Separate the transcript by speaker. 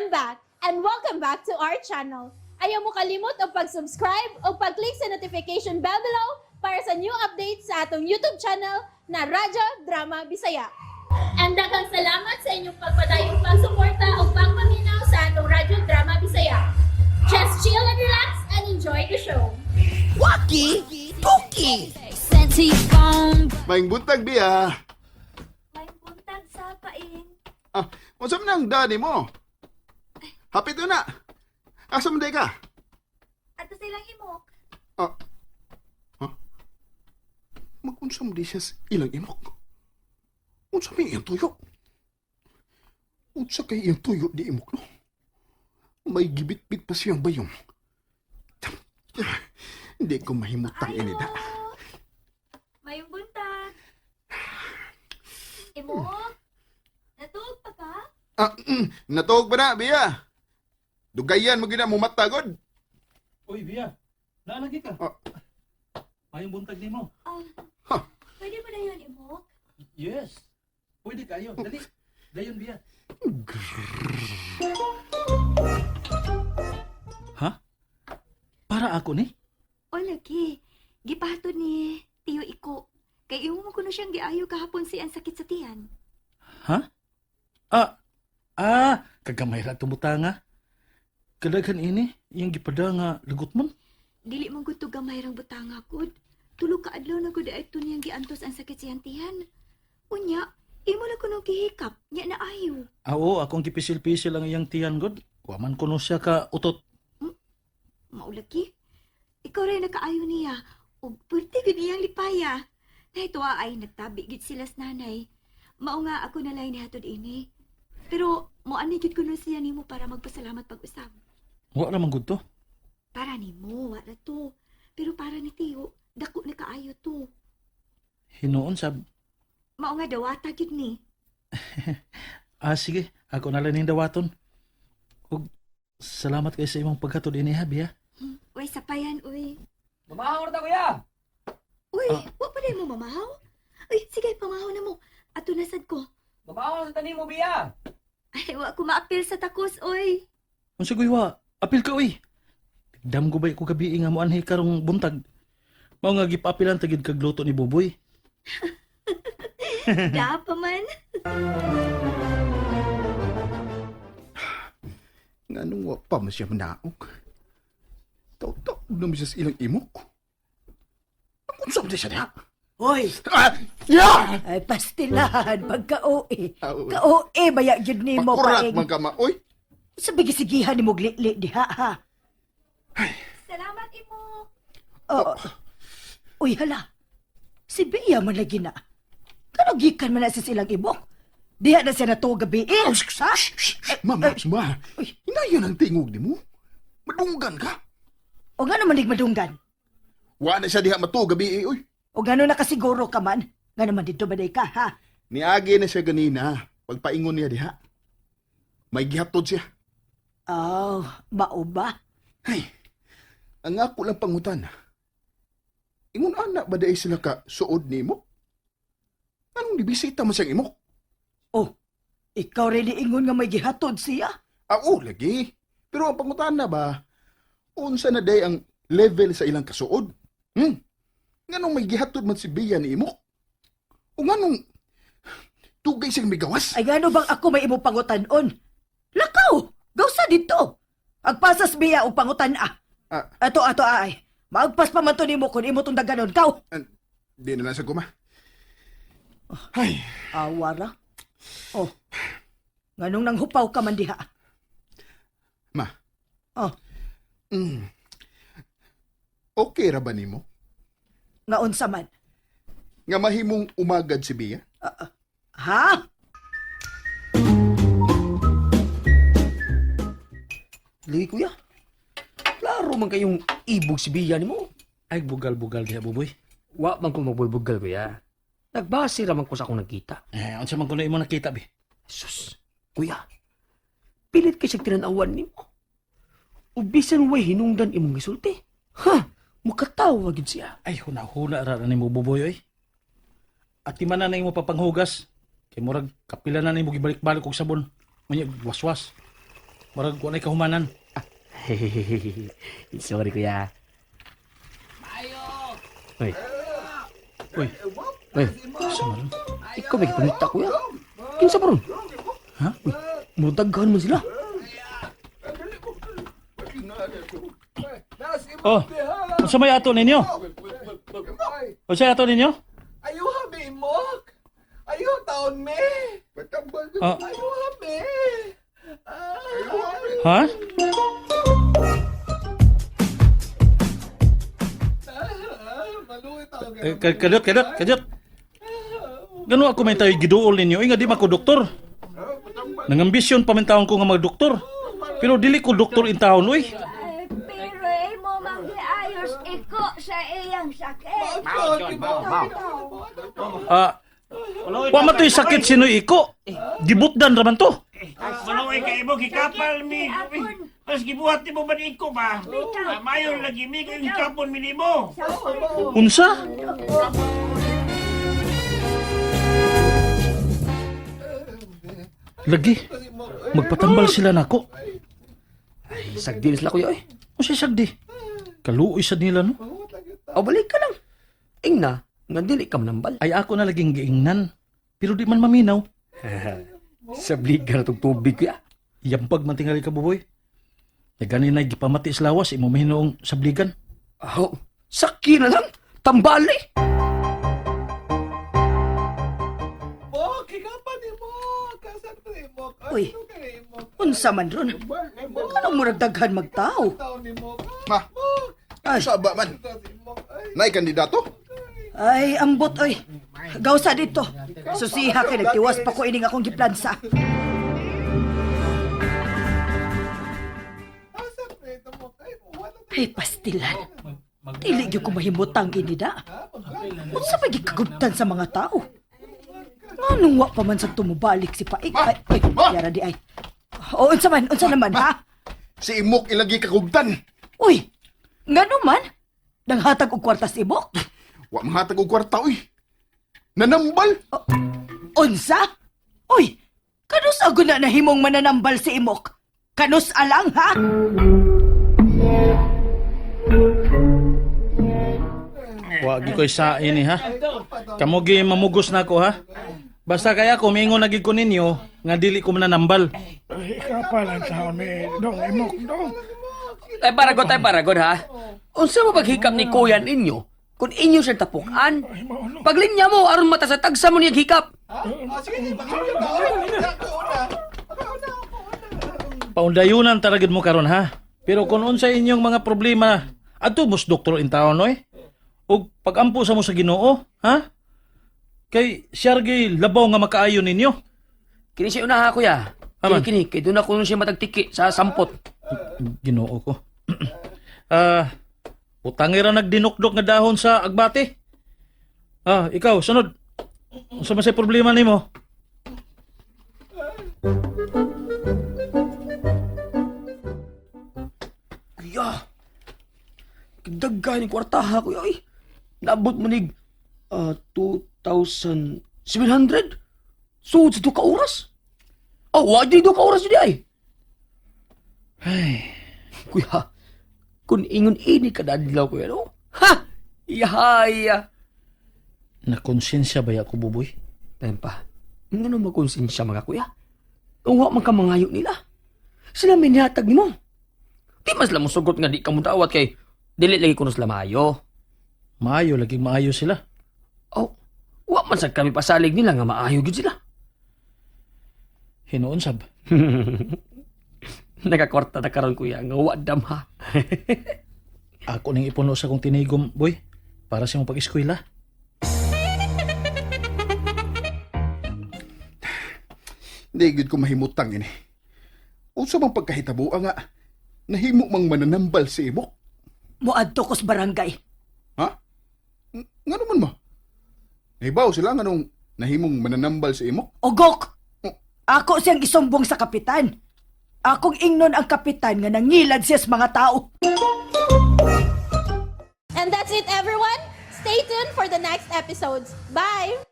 Speaker 1: I'm back, and welcome back to our channel. Ayaw mo kalimot o pag-subscribe o pag-click sa notification bell below para sa new updates sa atong YouTube channel na Radyo Drama Bisaya. And daghang salamat sa inyong pagpadayong pagsuporta o pagpaminaw sa atong Radyo Drama Bisaya. Just chill and relax and enjoy the show.
Speaker 2: Waki! Tuki!
Speaker 3: Maing buntag biya.
Speaker 4: May buntag sa paing.
Speaker 3: Masam na ang dani mo. Hapit na. Asa man day ka?
Speaker 4: Ato silang imok.
Speaker 3: Mag-unsa mo di siya sa ilang imok. Unsa may iyang tuyo? Unsa kay iyang tuyo di imok no? May gibit-bit pa siyang bayong. Hindi ko mahimutang inida.
Speaker 4: May buntag. Imok? Natulog pa ka?
Speaker 3: Natuog ba na, biya? Dugayan mo gina mo matagod.
Speaker 5: Uy, Bia. Naalagi ka.
Speaker 3: Ah.
Speaker 5: Mayong buntag ni mo.
Speaker 4: Pwede ba na yun, imok?
Speaker 5: Yes. Pwede kayo. Dali. Dayon, Bia. Ha? Para ako ni?
Speaker 4: O, lagi. Gipato ni Tiyo Iko. Kay imo mo kuno siyang giayo kahapon si ang sakit sa tiyan.
Speaker 5: Ha? Kagamay ra tumutanga. Kadaghan ini, yung gipada nga lagot mo.
Speaker 4: Dili man gud to gamay rang butanga gud. Tulo ka adlaw na gud ay niyang giantos ang sakit sa iyang tiyan. Unya, imo na kuno gihikap, nya na ayo.
Speaker 5: Oo, akong gipisil-pisil ang iyang tiyan, God. Waman ko no siya ka utot.
Speaker 4: Maulagi. Ikaw rin nakaayo niya. Ug pwerte gud iyang lipaya. Nahitwa ay nagtabi gid sila sa nanay. Mao nga ako na lang nihatod ini. Pero moani gid kuno siya nimo para magpasalamat pag-usab.
Speaker 5: Wa naman good to.
Speaker 4: Para nimo, wala to. Pero para ni Tiyo, dako na kaayo to.
Speaker 5: Hinoon sab.
Speaker 4: Mao nga dawata gid ni.
Speaker 5: Sige. Ako na lang ning dawaton. Ug salamat kay sa imong paghatod ini, ha, Bia.
Speaker 4: Uy, sapayan, uy.
Speaker 2: Mamahaw na ta, kuya!
Speaker 4: Uy, wa pa din mo mamahaw? Uy, sige, pamahaw na mo. Ato nasad ko.
Speaker 2: Mamahaw na sa tanim mo, Bia!
Speaker 4: Ay, wa ko maapil sa takos, uy.
Speaker 5: Unsa guywa? Apil ka uy. Dam ko ba ko gabi nga mo anhi karong buntag. Mao nga gipapilan tagid kag luto ni Buboy.
Speaker 4: Da pa man.
Speaker 3: Nganong wa pa man siya manaog. Taw-taw na mo siya sa ilang imok. Unsa mo di siya niya?
Speaker 6: Hoy,
Speaker 3: Yeah!
Speaker 6: ay pastilan, pagka-OE.
Speaker 3: Ah,
Speaker 6: Ka-OE, baya yun ni mo
Speaker 3: Makurat
Speaker 6: paing.
Speaker 3: man ka ma. Oy!
Speaker 6: Sa bigisigihan ni mo glitli diha, ha?
Speaker 4: Salamat, imo.
Speaker 6: Oo. Uy, hala. Si Bea man lagi na. Kanugikan man na sa silang ibok. Diha na siya na to gabi, eh.
Speaker 3: Oh, Mama, ma. Hinayan ang tingog ni mo. Madunggan ka.
Speaker 6: O nga naman madunggan.
Speaker 3: Wa na siya diha matugabi oy.
Speaker 6: O gano'n nakasiguro ka man. Nga naman dito ba ka, ha?
Speaker 3: Niagi na siya ganina. Pagpaingon niya diha. May gihatod siya.
Speaker 6: Oh, mao ba?
Speaker 3: Ay, ang ako lang pangutan. Ingon anak ba dahil sila ka suod ni mo? Anong nibisita mo siyang imok?
Speaker 6: Oh, ikaw rin ingon nga may gihatod siya.
Speaker 3: Oo, lagi. Pero ang pangutan na ba, unsa na day ang level sa ilang kasuod? Nganong may gihatod man si Bea ni imok? O nganong tugay siyang may gawas?
Speaker 6: Ay gano bang ako may imo pangutanon? Lakaw! Gawsa dito! Agpasas biya o pangutan Ato ay. Maagpas pa man to nimo kung imo tong daganon. Kaw!
Speaker 3: Di na lang sa kuma. Ay,
Speaker 6: Awara? Oh. Nganong nang hupaw ka man diha?
Speaker 3: ma.
Speaker 6: Oh.
Speaker 3: Okay ra ba nimo?
Speaker 6: Nga unsa man?
Speaker 3: Nga mahimong umagad si Bea?
Speaker 6: Ha?
Speaker 2: Lagi, kuya. Klaro man kayong ibog si Bia ni mo.
Speaker 5: Ay bugal-bugal diha Buboy.
Speaker 2: Wa man ko magbulbugal, kuya. Nagbase raman ko sa akong nakita.
Speaker 5: Unsa man kuno imo nakita bi?
Speaker 2: Sus, kuya. Pilit kay siyang tinanawan ni mo. Ubisan way hinungdan imong gisulti. Mukatawa gid siya.
Speaker 5: Ay huna-huna ra ni mo Buboy oy. At di man na imo papanghugas. Kay murag kapila na nimo gibalik-balik og sabon. Unya waswas. Marag ko na kahumanan.
Speaker 2: Sorry, kuya. Uy.
Speaker 5: Uy,
Speaker 2: Uy. Ikaw may panita, kuya. Kinsa pa ron?
Speaker 5: ha?
Speaker 2: Mutaghan mo sila.
Speaker 5: Oh, unsa may ato ninyo? Unsa ato ninyo?
Speaker 7: Ayaw habi, Mok! Ayaw taon me!
Speaker 5: Ah,
Speaker 7: Ayaw habi!
Speaker 5: ha?
Speaker 7: Maluwi taon
Speaker 5: Kadot. Gano ako may tayo giduol ninyo? Nga di man ko doktor. Nangambisyon pa man taon ko nga mga doktor. Pero dili ko doktor in taon, uy.
Speaker 4: Pero mo mag-ayos iko sa iyang sakit.
Speaker 5: Ah, wa man to'y sakit sino iko. Gibutdan raman to.
Speaker 8: Maluoy ka imo gikapal mi. Mas gibuhat ni mo ba ni iko ba? Mayon lagi mi kung gikapon mi nimo.
Speaker 5: Unsa? Lagi, magpatambal sila nako.
Speaker 2: Sagdi na sila, kuya, oy.
Speaker 5: O siya sagdi. Kaluoy sa nila, no?
Speaker 2: O, balik ka lang. Ingna, nga dili ka manambal.
Speaker 5: Ay ako na laging giingnan. Pero di man maminaw.
Speaker 2: Sablig ka na itong tubig, kuya.
Speaker 5: Yampag man tingali ka, buboy. E ganin na gipamati sa lawas, imo mahinoong sabligan.
Speaker 2: Oh, saki na lang. Tambali.
Speaker 7: Mok! Ikaw ni Mok! Kasan ko ni Mok?
Speaker 6: Uy.
Speaker 7: Ano ka ni Mok?
Speaker 6: Unsa man ron? Anong murag daghan magtao?
Speaker 7: Taon ni Mok?
Speaker 3: Ma,
Speaker 6: Ay,
Speaker 3: saba man.
Speaker 7: Si Mok ay...
Speaker 3: Nay kandidato?
Speaker 6: ay, ambot oy. Gawsa dito. Susiha kay nagtiwas pa ko ining akong giplansa.
Speaker 7: Asan na ito Mok? Ay, wala
Speaker 6: Ay, pastilan. Dili gyud ko mahimutang inida. Unsa pa gikagubtan sa mga tao? Anong wa pa man sa tumubalik si Paik? Ay, yara di ay. O, unsa naman, ha?
Speaker 3: Si Imok ilagi kagubtan.
Speaker 6: Uy, nga naman? Nanghatag og kwarta si Imok?
Speaker 3: Wa mahatag og kwarta, uy. Nanambal.
Speaker 6: Unsa? Uy, kanus ako na nahimong mananambal si Imok? Kanus alang, ha?
Speaker 5: Wagi ko'y sa ini, ha? Kamo gi mamugos na ko, ha? Basta kaya ko, mingon nagig ko ninyo, nga dili ko mananambal.
Speaker 8: Ikapalan sa mi dong imok dong.
Speaker 2: Tay paragon, ha? Unsa mo paghikap ni kuya ninyo? Kung inyo siya tapukan, paglinya mo, aron mata sa tagsa mo niyang hikap.
Speaker 5: Paundayunan taragid mo karon, ha? Pero kung unsa inyong mga problema, ato mos doktor in taon, oy? O pagampo sa mo sa Ginoo, ha? Kay siyargay labaw nga makaayo ninyo.
Speaker 2: Kini siya una, ha, kuya?
Speaker 5: Aman.
Speaker 2: Kini, kay doon ako siya matagtiki sa sampot.
Speaker 5: Ginoo ko. Utangi ra nagdinukdok nga dahon sa agbate. Ikaw, sunod. Unsa man say problema nimo?
Speaker 2: Kuya, kagdagay ni kwartaha, kuya, oy. Naabot mo nig 2,700? So, sa 2 ka oras? Wag di 2 ka oras yun, ay.
Speaker 5: Ay,
Speaker 2: Kuya, kung ingon ini ka dadlaw, kuya, no? Ha! Ihaya!
Speaker 5: nakonsensya ba ako, buboy?
Speaker 2: Tempa, ano na magkonsensya mga kuya? Kung wa man ka mangayo nila. Sila may nihatag ni mo. Di mas lang mo sugot nga di ka mo dawat kay dili lagi kuno sila maayo.
Speaker 5: Maayo, laging maayo sila.
Speaker 2: Wa man sad kami pasalig nila nga maayo gid sila.
Speaker 5: Hinoon sab.
Speaker 2: Nagakwarta na karon kuya nga wa dam ha.
Speaker 5: Ako ning ipuno sa kong tinigom, boy. Para sa mong pag-eskwela.
Speaker 3: Hindi gid ko mahimutang ini. Unsa bang pagkahitabo nga nahimo mang mananambal si Imok?
Speaker 6: Muadto ko sa barangay.
Speaker 3: Ha? Nga naman ma? Nahibaw sila nga nung nahimong mananambal si Imok?
Speaker 6: Ogok! Ako siyang isumbong sa kapitan. Akong ingnon ang kapitan nga nangilad siya sa mga tao.
Speaker 1: And that's it, everyone. Stay tuned for the next episodes. Bye!